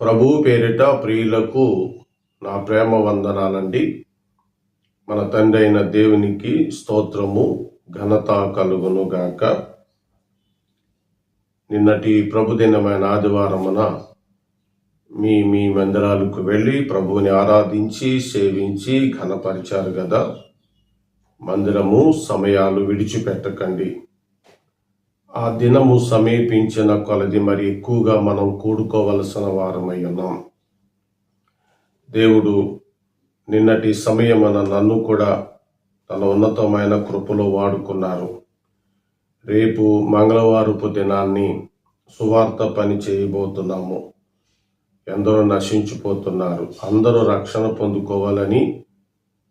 ప్రభువు పేరిట ప్రియులకు నా ప్రేమ వందనాలండి. మన తండ్రి అయిన దేవునికి స్తోత్రము ఘనత కలుగును గాక. నిన్నటి ప్రభుదినమైన ఆదివారమున మీ మందిరాలకు వెళ్ళి ప్రభువుని ఆరాధించి సేవించి ఘనపరిచారు కదా. మందిరము సమయాలు విడిచిపెట్టకండి. ఆ దినము సమీపించిన కొలది మరి ఎక్కువగా మనం కూడుకోవలసిన వారమై ఉన్నాం. దేవుడు నిన్నటి సమయమున నన్ను కూడా తన ఉన్నతమైన కృపలో వాడుకున్నారు. రేపు మంగళవారపు దినాన్ని సువార్త పని చేయబోతున్నాము. ఎందరో నశించిపోతున్నారు. అందరూ రక్షణ పొందుకోవాలని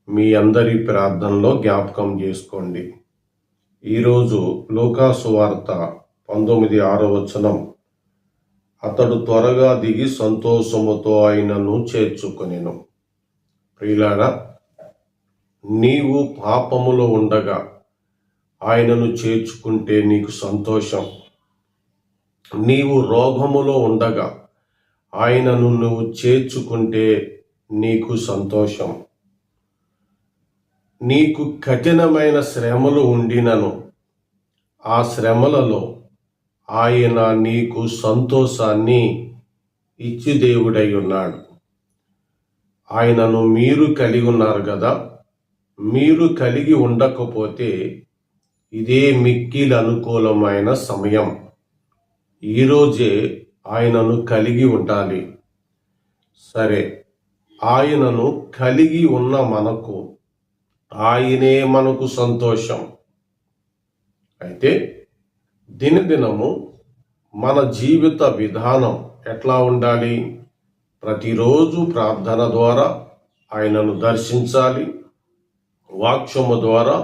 మీ అందరి ప్రార్థనలో జ్ఞాపకం చేసుకోండి. ఈరోజు లూకా సువార్త 19:6 అతడు త్వరగా దిగి సంతోషముతో ఆయనను చేర్చుకొనెను. ప్రియులారా, నీవు పాపములో ఉండగా ఆయనను చేర్చుకుంటే నీకు సంతోషం. నీవు రోగములో ఉండగా ఆయనను నువ్వు చేర్చుకుంటే నీకు సంతోషం. నీకు కఠినమైన శ్రమలు ఉండినను ఆ శ్రమలలో ఆయన నీకు సంతోషాన్ని ఇచ్చి దేవుడై ఉన్నాడు. ఆయనను మీరు కలిగి ఉన్నారు కదా. మీరు కలిగి ఉండకపోతే ఇదే మిక్కిలి అనుకూలమైన సమయం. ఈరోజే ఆయనను కలిగి ఉండాలి. సరే, ఆయనను కలిగి ఉన్న మనకు ఆయనే మనకు సంతోషం. అయితే దినదినము మన జీవిత విధానం ఎట్లా ఉండాలి? ప్రతిరోజు ప్రార్థన ద్వారా ఆయనను దర్శించాలి. వాక్యము ద్వారా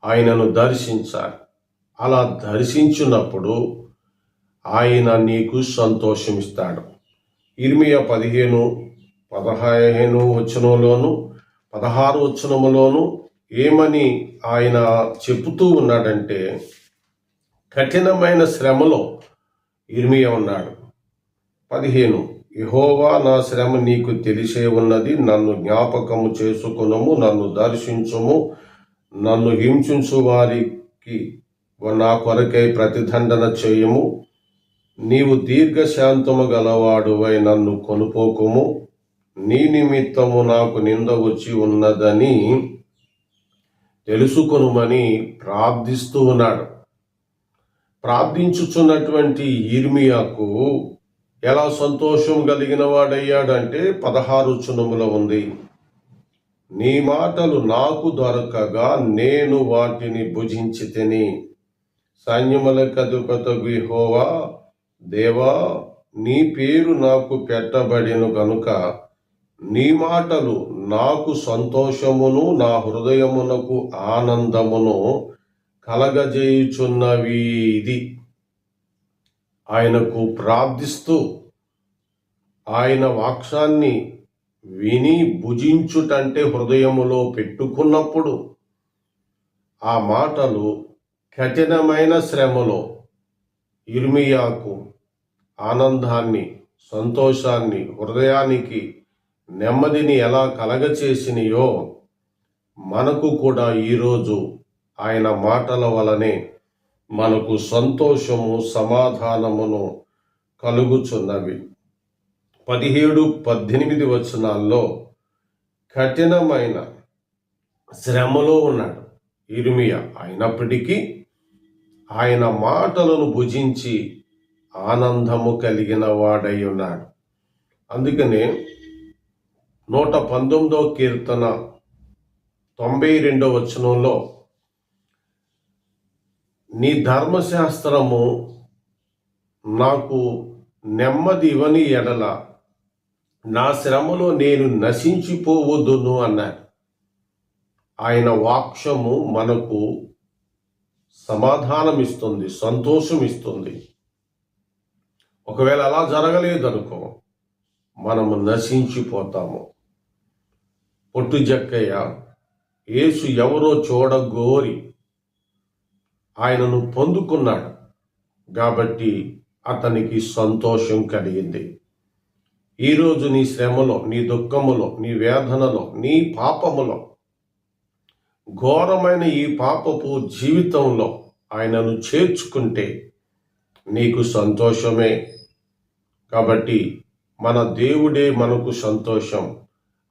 ఆయనను దర్శించాలి. అలా దర్శించినప్పుడు ఆయన నీకు సంతోషమిస్తాడు. ఇర్మియా 15:15 16 ఏమని ఆయన చెబుతూ ఉన్నాడంటే, కఠినమైన శ్రమలో ఇర్మియా ఉన్నాడు. 15 యెహోవా, నా శ్రమ నీకు తెలిసే ఉన్నది. నన్ను జ్ఞాపకము చేసుకునము, నన్ను దర్శించుము. నన్ను హింసించు వారికి నా కొరకై ప్రతిదండన చేయము. నీవు దీర్ఘశాంతము గలవాడువై నన్ను కొనుపోకుము. నీ నిమిత్తము నాకు నింద వచ్చి ఉన్నదని తెలుసుకొనుమని ప్రార్థిస్తూ ఉన్నాడు. ప్రార్థించుచున్నటువంటి ఇర్మియాకు ఎలా సంతోషం కలిగిన వాడయ్యాడంటే 16 ఉంది. నీ మాటలు నాకు దొరకగా నేను వాటిని భుజించి తిని, సైన్యములకు అధిపతియగు యెహోవా, దేవా, నీ పేరు నాకు పెట్టబడిన గనుక నీ మాటలు నాకు సంతోషమును నా హృదయమునకు ఆనందమును కలగజేయుచున్నవి. ఇది ఆయనకు ప్రార్థిస్తూ ఆయన వాక్యాన్ని విని భుజించుటంటే హృదయములో పెట్టుకున్నప్పుడు ఆ మాటలు కఠినమైన శ్రమలో ఇర్మియాకు ఆనందాన్ని, సంతోషాన్ని, హృదయానికి నెమ్మదిని ఎలా కలగచేసినయో మనకు కూడా ఈరోజు ఆయన మాటల వలనే మనకు సంతోషము, సమాధానమును కలుగుచున్నవి. 17-18 కఠినమైన శ్రమలో ఉన్నాడు ఇర్మియా. అయినప్పటికీ ఆయన మాటలను భుజించి ఆనందము కలిగిన వాడై ఉన్నాడు. అందుకనే 119 కీర్తన 92 నీ ధర్మశాస్త్రము నాకు నెమ్మది ఇవ్వని ఎడల నా శ్రమలో నేను నశించిపోవద్దును అన్నాడు. ఆయన వాక్యము మనకు సమాధానం ఇస్తుంది, సంతోషం ఇస్తుంది. ఒకవేళ అలా జరగలేదనుకో, మనము నశించిపోతాము. పొట్టు జక్కయ్య యేసు ఎవరో చూడగోరి ఆయనను పొందుకున్నాడు కాబట్టి అతనికి సంతోషం కలిగింది. ఈరోజు నీ శ్రమలో, నీ దుఃఖములో, నీ వేదనలో, నీ పాపములో, ఘోరమైన ఈ పాపపు జీవితంలో ఆయనను చేర్చుకుంటే నీకు సంతోషమే. కాబట్టి మన దేవుడే మనకు సంతోషం.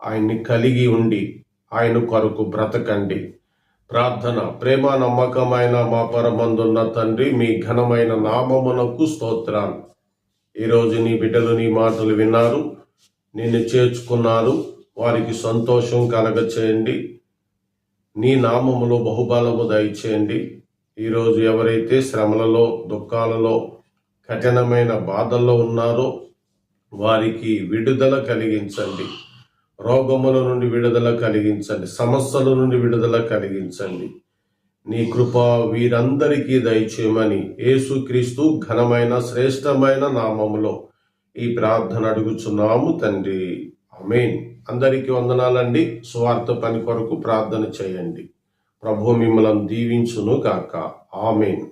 ఆయన్ని కలిగి ఉండి ఆయన కొరకు బ్రతకండి. ప్రార్థన. ప్రేమ నమ్మకమైన మా పరమందున్న తండ్రి, మీ ఘనమైన నామమునకు స్తోత్రాలు. ఈరోజు నీ బిడ్డలు నీ మాటలు విన్నారు, నిన్ను చేర్చుకున్నారు. వారికి సంతోషం కలగచేయండి. నీ నామములో బహుబలము దయచేయండి. ఈరోజు ఎవరైతే శ్రమలలో, దుఃఖాలలో, కఠినమైన బాధల్లో ఉన్నారో వారికి విడుదల కలిగించండి. రోగముల నుండి విడుదల కలిగించండి. సమస్యల నుండి విడుదల కలిగించండి. నీ కృప వీరందరికీ దయచేయమని యేసుక్రీస్తు ఘనమైన శ్రేష్టమైన నామములో ఈ ప్రార్థన అడుగుచున్నాము తండ్రి. ఆమేన్. అందరికీ వందనాలండి. సువార్త పని కొరకు ప్రార్థన చేయండి. ప్రభు మిమ్మల్ని దీవించును గాక. ఆమేన్.